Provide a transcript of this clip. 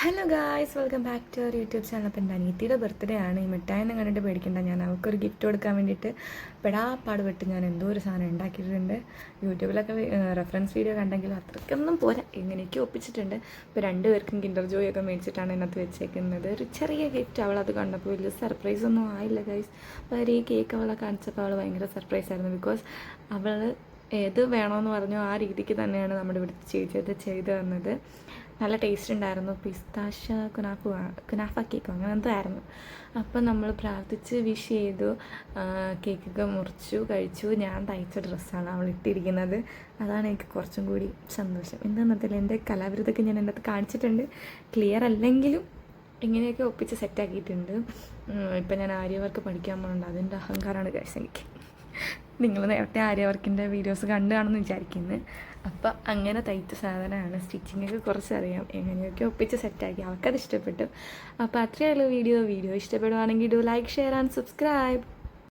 Hello guys, welcome back to our YouTube channel. അപ്പം എൻ്റെ അനിയത്തിയുടെ ബർത്ത്ഡേ ആണ്. ഈ മിഠായിന്ന് കണ്ടിട്ട് പേടിക്കണ്ട, ഞാൻ അവൾക്കൊരു ഗിഫ്റ്റ് കൊടുക്കാൻ വേണ്ടിയിട്ട് പെടാപ്പാട് വിട്ട് ഞാൻ എന്തോ ഒരു സാധനം ഉണ്ടാക്കിയിട്ടുണ്ട്. യൂട്യൂബിലൊക്കെ റെഫറൻസ് വീഡിയോ കണ്ടെങ്കിലും അത്രയ്ക്കൊന്നും പോരാ, എങ്ങനെയൊക്കെ ഒപ്പിച്ചിട്ടുണ്ട്. ഇപ്പോൾ രണ്ടുപേർക്കും കിൻഡർ ജോയ് ഒക്കെ മേടിച്ചിട്ടാണ് ഇതിനകത്ത് വെച്ചേക്കുന്നത്. ഒരു ചെറിയ ഗിഫ്റ്റ്. അവളത് കണ്ടപ്പോൾ വലിയ സർപ്രൈസ് ഒന്നും ആയില്ല ഗൈസ്. അപ്പോൾ ഈ കേക്ക് അവളെ കാണിച്ചപ്പോൾ അവൾ ഭയങ്കര സർപ്രൈസ് ആയിരുന്നു. ബിക്കോസ് അവൾ ഏത് വേണമെന്ന് പറഞ്ഞോ ആ രീതിക്ക് തന്നെയാണ് നമ്മുടെ ഇവിടുത്തെ ചേച്ചി അത് ചെയ്തു തന്നത്. നല്ല ടേസ്റ്റ് ഉണ്ടായിരുന്നു. പിസ്താഷ കുനാഫ കേക്കോ അങ്ങനെ എന്തോ ആയിരുന്നു. അപ്പം നമ്മൾ പ്രാർത്ഥിച്ച് വിഷ് ചെയ്തു, കേക്കൊക്കെ മുറിച്ചു കഴിച്ചു. ഞാൻ തയ്ച്ച ഡ്രസ്സാണ് അവൾ ഇട്ടിരിക്കുന്നത്. അതാണ് എനിക്ക് കുറച്ചും കൂടി സന്തോഷം. എന്താണെന്നതിൽ എൻ്റെ കലാവിരുദ്ധൊക്കെ ഞാൻ എൻ്റെ അത് കാണിച്ചിട്ടുണ്ട്. ക്ലിയർ അല്ലെങ്കിലും ഇങ്ങനെയൊക്കെ ഒപ്പിച്ച് സെറ്റാക്കിയിട്ടുണ്ട്. ഇപ്പം ഞാൻ ആര്യവർക്ക് പഠിക്കാൻ പോകുന്നുണ്ട്, അതിൻ്റെ അഹങ്കാരമാണ് കഴിച്ച് എനിക്ക്. നിങ്ങൾ നേരത്തെ ആര്യവർക്കിൻ്റെ വീഡിയോസ് കണ്ടു കാണുമെന്ന് വിചാരിക്കുന്നു. അപ്പം അങ്ങനെ തയ്ച്ച സാധനമാണ്. സ്റ്റിച്ചിങ്ങൊക്കെ കുറച്ചറിയാം, എങ്ങനെയൊക്കെ ഒപ്പിച്ച് സെറ്റാക്കി. അവൾക്കത് ഇഷ്ടപ്പെട്ടു. അപ്പോൾ അത്രയേ ഉള്ളൂ വീഡിയോ ഇഷ്ടപ്പെടുവാണെങ്കിൽ ലൈക്ക്, ഷെയർ ആൻഡ് സബ്സ്ക്രൈബ്.